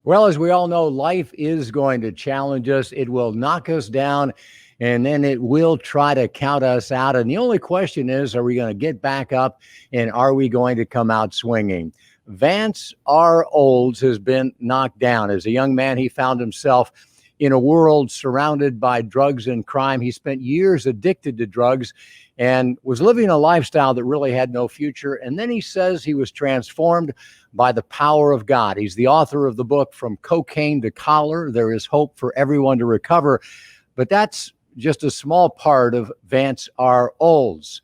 Well, as we all know, life is going to challenge us. It will knock us down and then it will try to count us out. And the only question is, are we going to get back up and are we going to come out swinging? Vance R. Olds has been knocked down. As a young man, he found himself in a world surrounded by drugs and crime. He spent years addicted to drugs and was living a lifestyle that really had no future. And then he says he was transformed by the power of God. He's the author of the book, From Cocaine to Collar. There is hope for everyone to recover. But that's just a small part of Vance R. Olds.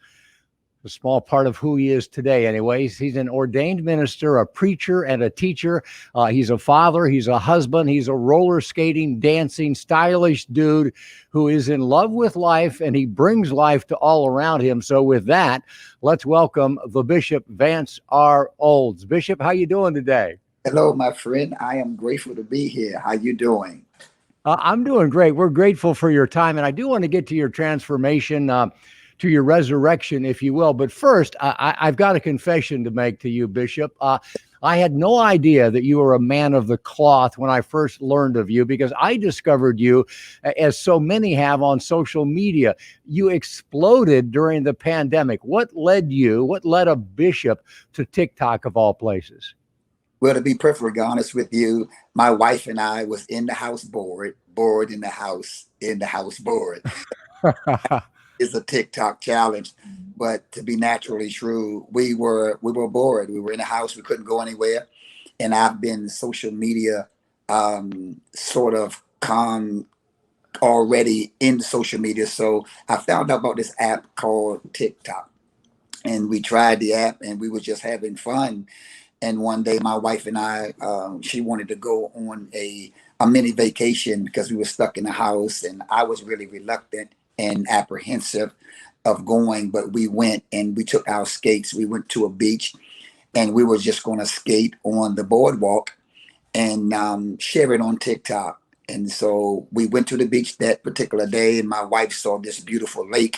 A small part of who he is today. Anyways, he's an ordained minister, a preacher, and a teacher. He's a father. He's a husband. He's a roller skating, dancing, stylish dude who is in love with life, and he brings life to all around him. So with that, let's welcome the Bishop Vance R. Olds. Bishop, how you doing today? Hello, my friend. I am grateful to be here. How you doing? I'm doing great. We're grateful for your time, and I do want to get to your transformation, to your resurrection, if you will. But first, I've got a confession to make to you, Bishop. I had no idea that you were a man of the cloth when I first learned of you, because I discovered you, as so many have, on social media. You exploded during the pandemic. What led a bishop to TikTok of all places? Well, to be perfectly honest with you, my wife and I was in the house bored in the house bored. It's a TikTok challenge, but to be naturally true, we were bored. We were in the house. We couldn't go anywhere, and I've been social media, sort of already in social media. So I found out about this app called TikTok, and we tried the app, and we were just having fun. And one day, my wife and I, she wanted to go on a mini vacation because we were stuck in the house, and I was really reluctant and apprehensive of going, but we went and we took our skates. We went to a beach and we were just going to skate on the boardwalk and share it on TikTok. And so we went to the beach that particular day, and my wife saw this beautiful lake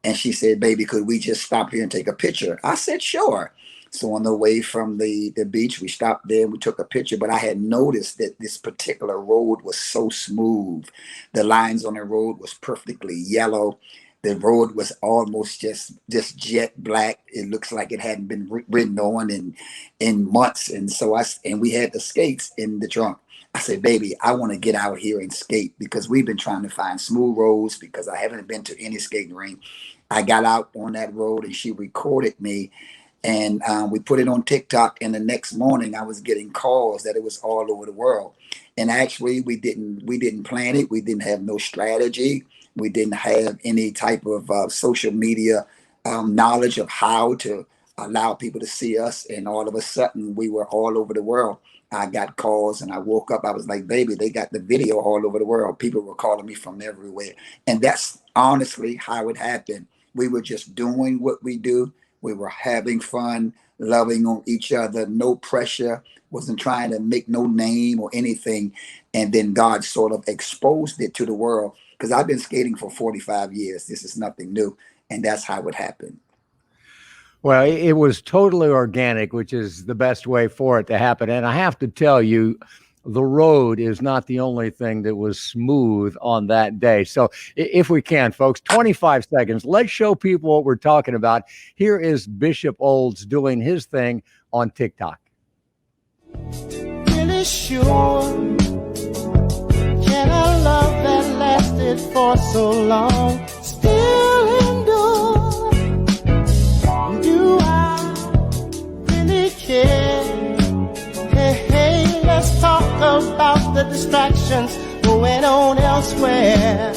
and she said, "Baby, could we just stop here and take a picture?" I said, "Sure." So on the way from the beach, we stopped there and we took a picture. But I had noticed that this particular road was so smooth. The lines on the road was perfectly yellow. The road was almost just jet black. It looks like it hadn't been ridden on in months. And so we had the skates in the trunk. I said, "Baby, I want to get out here and skate," because we've been trying to find smooth roads because I haven't been to any skating rink. I got out on that road and she recorded me, and we put it on TikTok. And the next morning, I was getting calls that it was all over the world. And actually, we didn't plan it. We didn't have no strategy. We didn't have any type of social media knowledge of how to allow people to see us. And all of a sudden, we were all over the world. I got calls, and I woke up. I was like, "Baby, they got the video all over the world." People were calling me from everywhere. And that's honestly how it happened. We were just doing what we do. We were having fun, loving on each other, no pressure, wasn't trying to make no name or anything. And then God sort of exposed it to the world, because I've been skating for 45 years. This is nothing new. And that's how it happened. Well, it was totally organic, which is the best way for it to happen. And I have to tell you, the road is not the only thing that was smooth on that day. So if we can, folks, 25 seconds, let's show people what we're talking about. Here is Bishop Olds doing his thing on TikTok. Really sure, can a love that lasted for so long still endure? Do I really care? Hey, let's talk about the distractions going on elsewhere.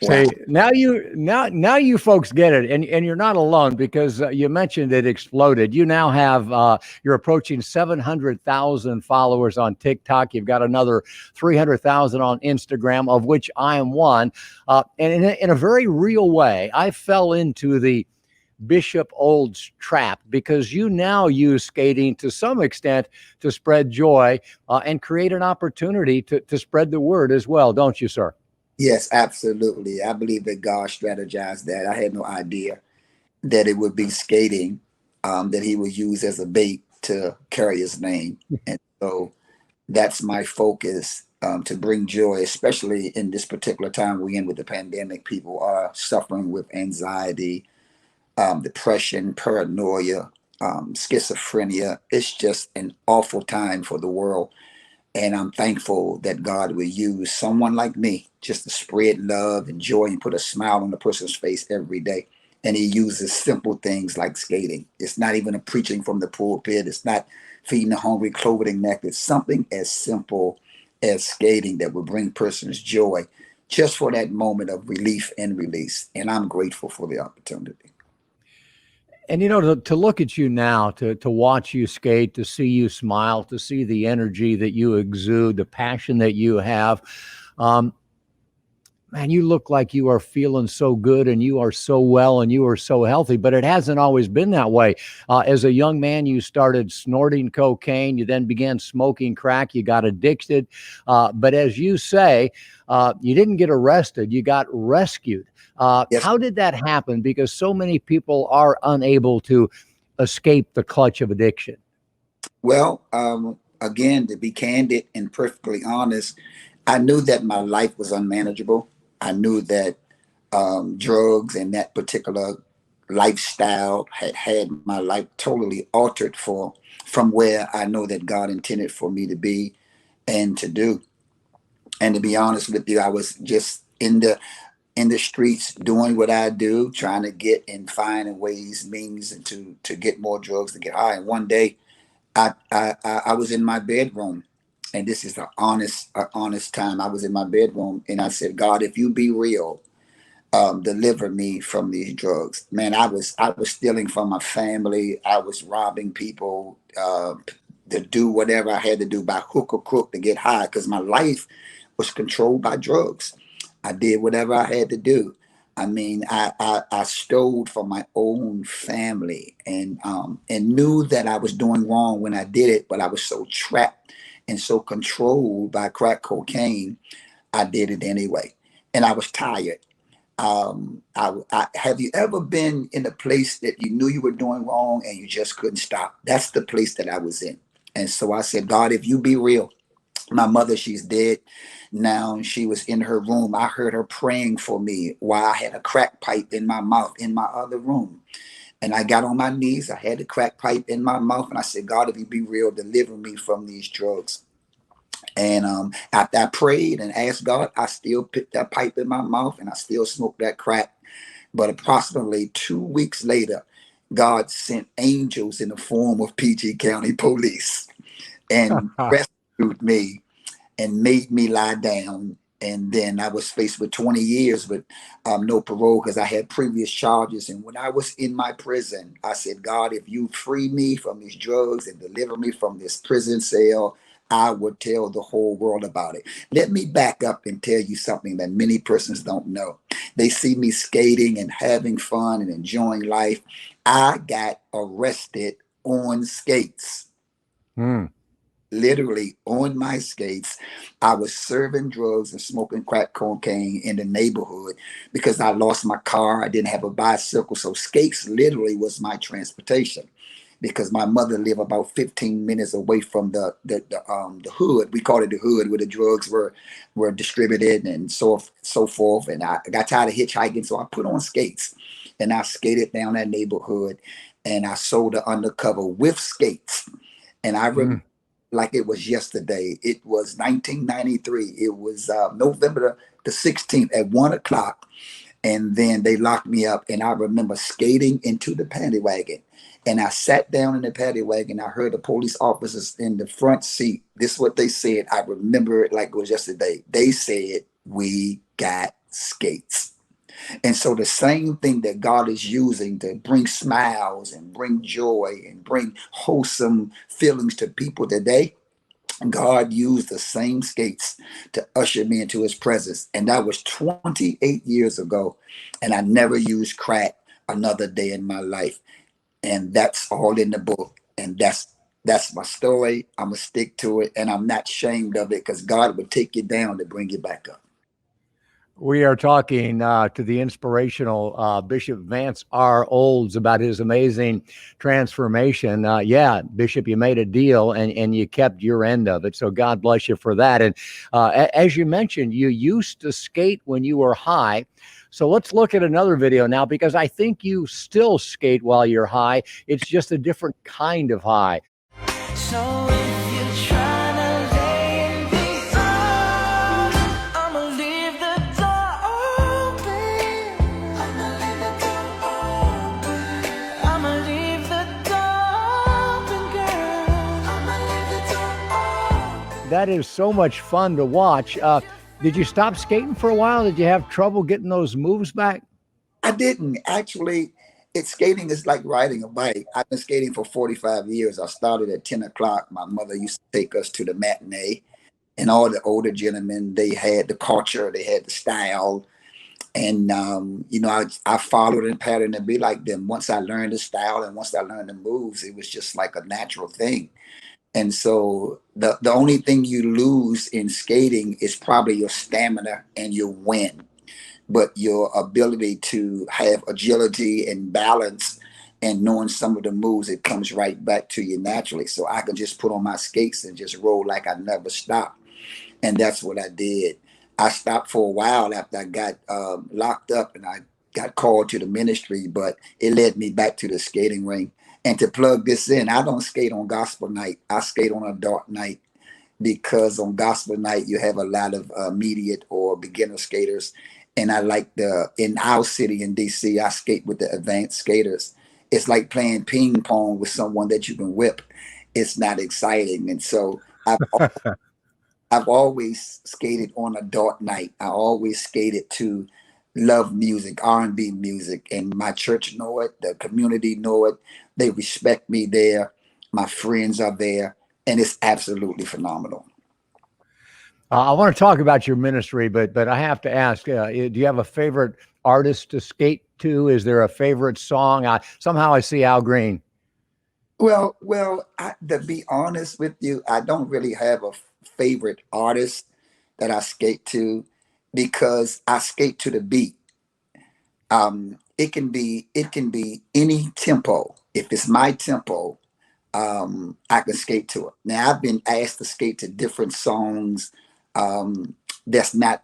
Say, now you folks get it, and you're not alone, because you mentioned it exploded. You now have you're approaching 700,000 followers on TikTok. You've got another 300,000 on Instagram, of which I am one. And in a very real way, I fell into the Bishop Olds trap, because you now use skating to some extent to spread joy and create an opportunity to spread the word as well, don't you, sir? Yes, absolutely. I believe that God strategized that. I had no idea. that it would be skating, that he would use as a bait to carry his name. And so that's my focus, to bring joy, especially in this particular time we're in with the pandemic. People are suffering with anxiety, depression, paranoia, schizophrenia. It's just an awful time for the world. And I'm thankful that God will use someone like me just to spread love and joy and put a smile on a person's face every day. And he uses simple things like skating. It's not even a preaching from the pulpit. It's not feeding the hungry, clothing the naked. It's something as simple as skating that will bring persons joy just for that moment of relief and release. And I'm grateful for the opportunity. And to look at you now, to watch you skate, to see you smile, to see the energy that you exude, the passion that you have, um, man, you look like you are feeling so good and you are so well and you are so healthy, but it hasn't always been that way. As a young man, you started snorting cocaine. You then began smoking crack. You got addicted. But as you say, you didn't get arrested. You got rescued. Yes. How did that happen? Because so many people are unable to escape the clutch of addiction. Well, again, to be candid and perfectly honest, I knew that my life was unmanageable. I knew that drugs and that particular lifestyle had my life totally altered from where I know that God intended for me to be and to do. And to be honest with you, I was just in the streets doing what I do, trying to get and find ways, means, and to get more drugs to get high. And one day, I was in my bedroom, and this is a honest time. I was in my bedroom, and I said, God, if you be real, deliver me from these drugs. Man, I was stealing from my family. I was robbing people, to do whatever I had to do by hook or crook to get high, because my life was controlled by drugs. I did whatever I had to do. I mean, I stole from my own family, and knew that I was doing wrong when I did it, but I was so trapped and so controlled by crack cocaine, I did it anyway. And I was tired. Have you ever been in a place that you knew you were doing wrong and you just couldn't stop? That's the place that I was in. And so I said, God, if you be real, my mother, she's dead now. She was in her room. I heard her praying for me while I had a crack pipe in my mouth in my other room. And I got on my knees. I had the crack pipe in my mouth. And I said, God, if you be real, deliver me from these drugs. And after I prayed and asked God, I still put that pipe in my mouth and I still smoked that crack. But approximately 2 weeks later, God sent angels in the form of PG County Police and rescued me and made me lie down. And then I was faced with 20 years with no parole because I had previous charges. And when I was in my prison, I said, God, if you free me from these drugs and deliver me from this prison cell, I would tell the whole world about it. Let me back up and tell you something that many persons don't know. They see me skating and having fun and enjoying life. I got arrested on skates. Hmm. Literally on my skates. I was serving drugs and smoking crack cocaine in the neighborhood because I lost my car. I didn't have a bicycle. So skates literally was my transportation because my mother lived about 15 minutes away from the hood. We called it the hood where the drugs were distributed and so forth. And I got tired of hitchhiking, so I put on skates and I skated down that neighborhood and I sold the undercover with skates. And I remember like it was yesterday. It was 1993. It was November the 16th at 1 o'clock. And then they locked me up. And I remember skating into the paddy wagon. And I sat down in the paddy wagon. I heard the police officers in the front seat. This is what they said. I remember it like it was yesterday. They said, "We got skates." And so the same thing that God is using to bring smiles and bring joy and bring wholesome feelings to people today, God used the same skates to usher me into his presence. And that was 28 years ago. And I never used crack another day in my life. And that's all in the book. And that's my story. I'm gonna stick to it. And I'm not ashamed of it because God will take you down to bring you back up. We are talking to the inspirational Bishop Vance R. Olds about his amazing transformation. Yeah, Bishop, you made a deal and you kept your end of it. So God bless you for that. And as you mentioned, you used to skate when you were high. So let's look at another video now, because I think you still skate while you're high. It's just a different kind of high. So if you're trying to lay in the dark, I'ma leave the door open. I'ma leave the door open. I'ma leave the door open, girl. I'ma leave the door open. That is so much fun to watch. Did you stop skating for a while? Did you have trouble getting those moves back? I didn't actually. Skating is like riding a bike. I've been skating for 45 years. I started at 10 o'clock. My mother used to take us to the matinee, and all the older gentlemen, they had the culture, they had the style. And, I followed in pattern to be like them. Once I learned the style and once I learned the moves, it was just like a natural thing. And so the only thing you lose in skating is probably your stamina and your wind, but your ability to have agility and balance and knowing some of the moves, it comes right back to you naturally. So I can just put on my skates and just roll like I never stopped. And that's what I did. I stopped for a while after I got locked up and I got called to the ministry, but it led me back to the skating ring. And to plug this in, I don't skate on gospel night. I skate on adult night, because on gospel night, you have a lot of immediate or beginner skaters. And I like in our city in DC, I skate with the advanced skaters. It's like playing ping pong with someone that you can whip. It's not exciting. And so I've always skated on adult night. I always skated to love music, R&B music, and my church know it, the community know it. They respect me there. My friends are there, and it's absolutely phenomenal. I want to talk about your ministry, but I have to ask: do you have a favorite artist to skate to? Is there a favorite song? Somehow I see Al Green. Well, to be honest with you, I don't really have a favorite artist that I skate to, because I skate to the beat. It can be any tempo. If it's my tempo, I can skate to it. Now I've been asked to skate to different songs that's not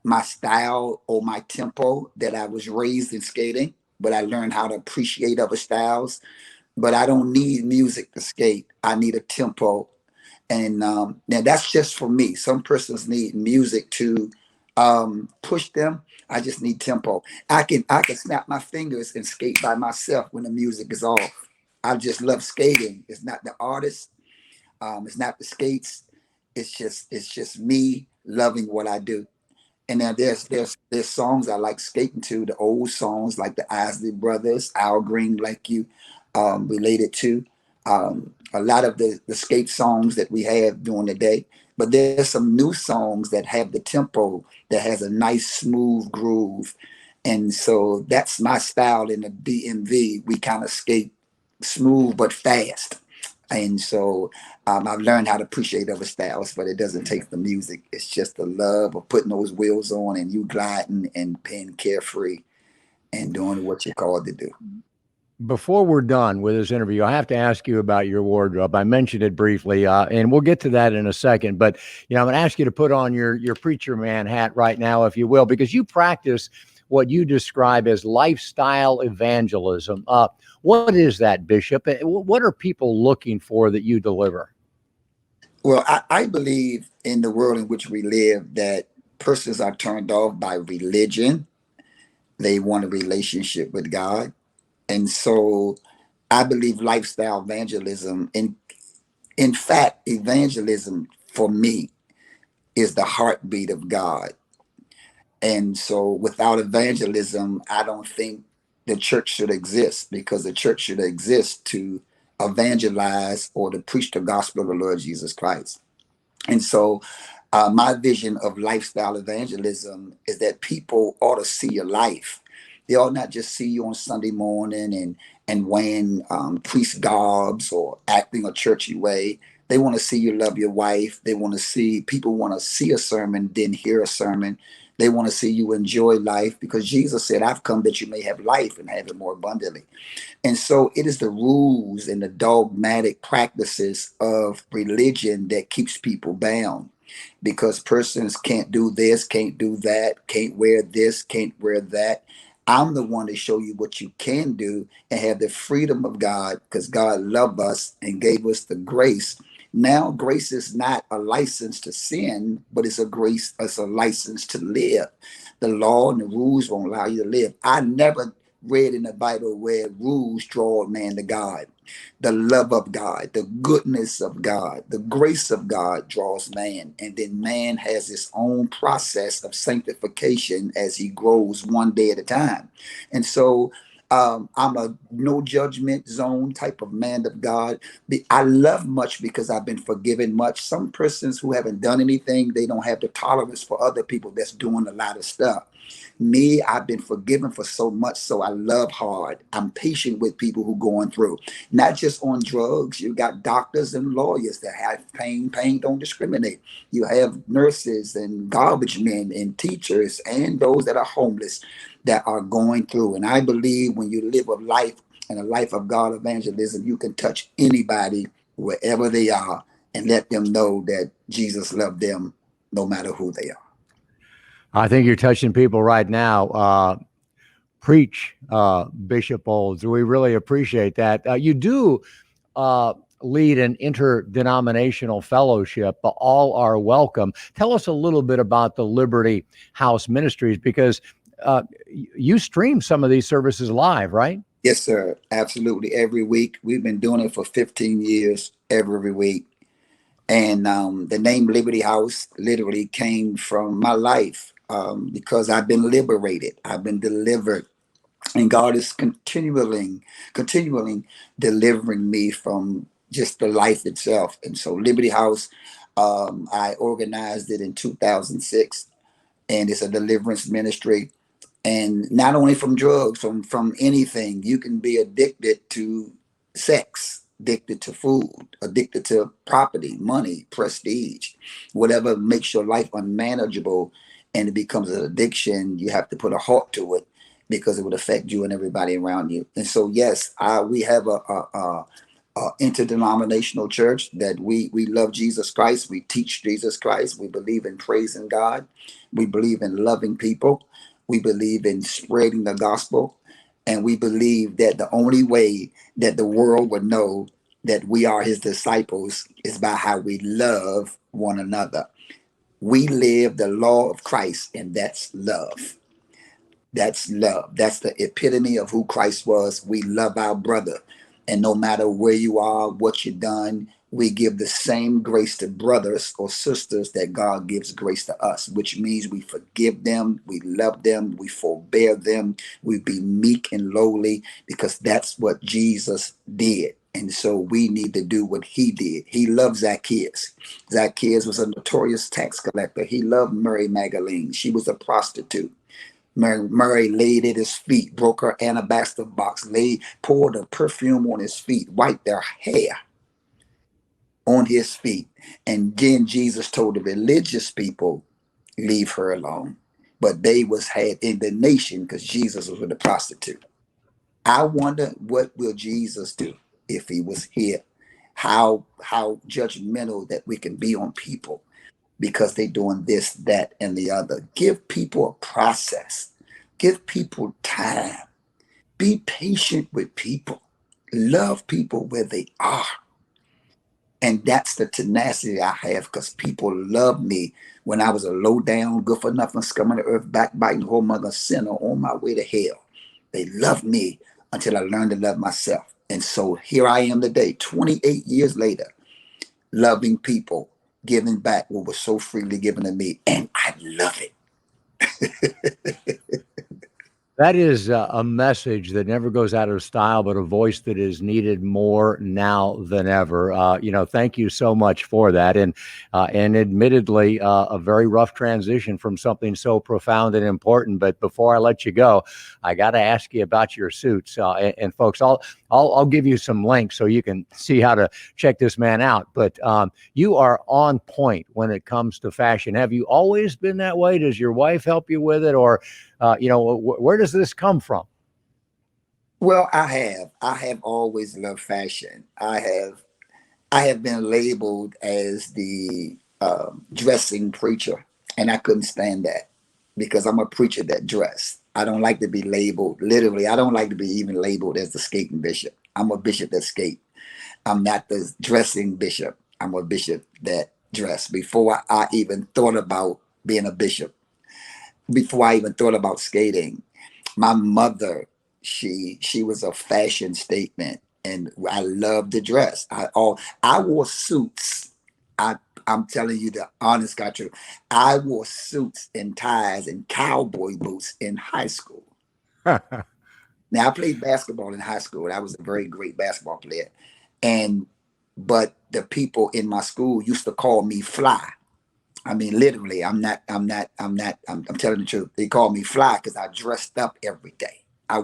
my style or my tempo that I was raised in skating, but I learned how to appreciate other styles. But I don't need music to skate. I need a tempo. And now that's just for me. Some persons need music to push them. I just need tempo. I can snap my fingers and skate by myself when the music is off. I just love skating. It's not the artist. It's not the skates. It's just me loving what I do. And now there's songs I like skating to, the old songs like the Isley Brothers, Al Green, like you related to. A lot of the skate songs that we have during the day. But there's some new songs that have the tempo that has a nice smooth groove. And so that's my style in the DMV. We kind of skate smooth but fast. And so I've learned how to appreciate other styles, but it doesn't take the music. It's just the love of putting those wheels on and you gliding and being carefree and doing what you're called to do. Before we're done with this interview, I have to ask you about your wardrobe. I mentioned it briefly, and we'll get to that in a second. But I'm going to ask you to put on your preacher man hat right now, if you will, because you practice what you describe as lifestyle evangelism. What is that, Bishop? What are people looking for that you deliver? Well, I believe in the world in which we live that persons are turned off by religion. They want a relationship with God. And so I believe lifestyle evangelism, in fact, evangelism for me is the heartbeat of God. And so without evangelism, I don't think the church should exist, because the church should exist to evangelize or to preach the gospel of the Lord Jesus Christ. And so my vision of lifestyle evangelism is that people ought to see your life. They ought not just see you on Sunday morning and wearing priest garbs or acting a churchy way. They want to see you love your wife. People want to see a sermon, then hear a sermon. They want to see you enjoy life, because Jesus said, I've come that you may have life and have it more abundantly. And so it is the rules and the dogmatic practices of religion that keeps people bound, because persons can't do this, can't do that, can't wear this, can't wear that. I'm the one to show you what you can do and have the freedom of God, because God loved us and gave us the grace. Now, grace is not a license to sin, but it's a license to live. The law and the rules won't allow you to live. I never read in the Bible where rules draw a man to God. The love of God, the goodness of God, the grace of God draws man. And then man has his own process of sanctification as he grows one day at a time. And so I'm a no judgment zone type of man of God. I love much because I've been forgiven much. Some persons who haven't done anything, they don't have the tolerance for other people that's doing a lot of stuff. Me, I've been forgiven for so much, so I love hard. I'm patient with people who going through, not just on drugs. You got doctors and lawyers that have pain. Pain don't discriminate. You have nurses and garbage men and teachers and those that are homeless that are going through. And I believe when you live a life and a life of God evangelism, you can touch anybody wherever they are and let them know that Jesus loved them no matter who they are. I think you're touching people right now. Preach, Bishop Olds. We really appreciate that. You do lead an interdenominational fellowship. All are welcome. Tell us a little bit about the Liberty House Ministries, because you stream some of these services live, right? Yes, sir. Absolutely. Every week. We've been doing it for 15 years, every week. And the name Liberty House literally came from my life, because I've been liberated. I've been delivered. And God is continually delivering me from just the life itself. And so Liberty House, I organized it in 2006, and it's a deliverance ministry. And not only from drugs, from anything. You can be addicted to sex, addicted to food, addicted to property, money, prestige, whatever makes your life unmanageable, and it becomes an addiction. You have to put a halt to it, because it would affect you and everybody around you. And so yes, we have a interdenominational church that we love Jesus Christ. We teach Jesus Christ. We believe in praising God. We believe in loving people. We believe in spreading the gospel. And we believe that the only way that the world would know that we are his disciples is by how we love one another. We live the law of Christ, and that's love. That's love. That's the epitome of who Christ was. We love our brother. And no matter where you are, what you've done, we give the same grace to brothers or sisters that God gives grace to us, which means we forgive them, we love them, we forbear them, we be meek and lowly, because that's what Jesus did. And so we need to do what he did. He loved Zacchaeus. Zacchaeus was a notorious tax collector. He loved Mary Magdalene. She was a prostitute. Mary laid at his feet, broke her alabaster box, poured a perfume on his feet, wiped their hair on his feet. And then Jesus told the religious people, leave her alone. But they had indignation because Jesus was with a prostitute. I wonder, what will Jesus do if he was here? How judgmental that we can be on people because they're doing this, that, and the other. Give people a process. Give people time. Be patient with people. Love people where they are. And that's the tenacity I have, because people love me when I was a low down, good for nothing, scum of the earth, backbiting, whoremonger, sinner on my way to hell. They loved me until I learned to love myself. And so here I am today, 28 years later, loving people, giving back what was so freely given to me. And I love it. That is a message that never goes out of style, but a voice that is needed more now than ever. Thank you so much for that, and admittedly, a very rough transition from something so profound and important. But before I let you go, I got to ask you about your suits, and folks, I'll give you some links so you can see how to check this man out. But you are on point when it comes to fashion. Have you always been that way? Does your wife help you with it, or where does this come from? Well, I have always loved fashion. I have been labeled as the dressing preacher, and I couldn't stand that because I'm a preacher that dress. I don't like to be labeled literally. I don't like to be even labeled as the skating bishop. I'm a bishop that skate. I'm not the dressing bishop. I'm a bishop that dress. Before I even thought about being a bishop, before I even thought about skating, my mother, she was a fashion statement, and I loved to dress. I wore suits. I'm telling you the honest God truth. I wore suits and ties and cowboy boots in high school. Now I played basketball in high school. I was a very great basketball player, and but the people in my school used to call me fly. I mean, literally, I'm telling the truth. They called me fly because I dressed up every day. I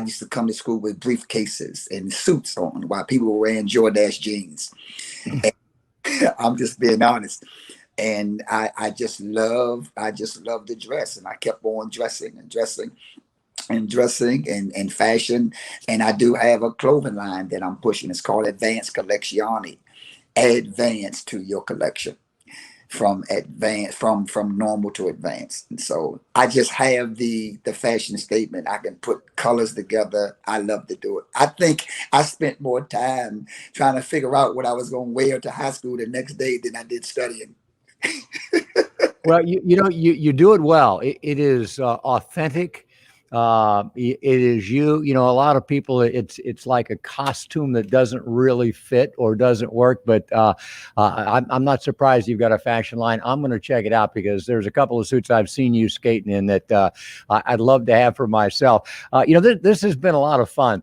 used to come to school with briefcases and suits on while people were wearing Jordache jeans. And I'm just being honest. And I just love to dress. And I kept on dressing and dressing and dressing and fashion. And I do have a clothing line that I'm pushing. It's called Advanced Collectioni. Add Vance to your collection, from advanced, from normal to advanced. And so I just have the fashion statement. I can put colors together. I love to do it. I think I spent more time trying to figure out what I was going to wear to high school the next day than I did studying. Well, you do it well. It is authentic. It is you. A lot of people, it's like a costume that doesn't really fit or doesn't work. But I'm not surprised you've got a fashion line. I'm going to check it out because there's a couple of suits I've seen you skating in that I'd love to have for myself. This has been a lot of fun,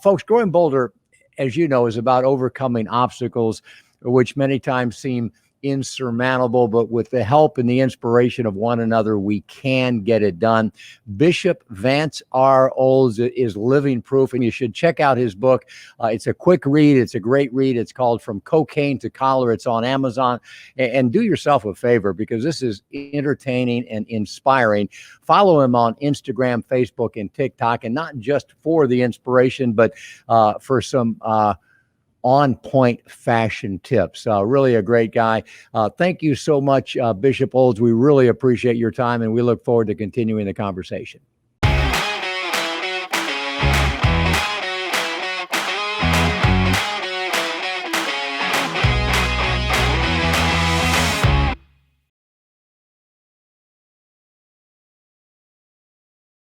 folks. Growing bolder, as you know, is about overcoming obstacles, which many times seem insurmountable, but with the help and the inspiration of one another, we can get it done. Bishop Vance R. Olds is living proof, and you should check out his book. It's a quick read. It's a great read. It's called From Cocaine to Collar. It's on Amazon. And do yourself a favor, because this is entertaining and inspiring. Follow him on Instagram, Facebook, and TikTok, and not just for the inspiration, but for some on-point fashion tips. Really a great guy. Thank you so much, Bishop Olds. We really appreciate your time, and we look forward to continuing the conversation.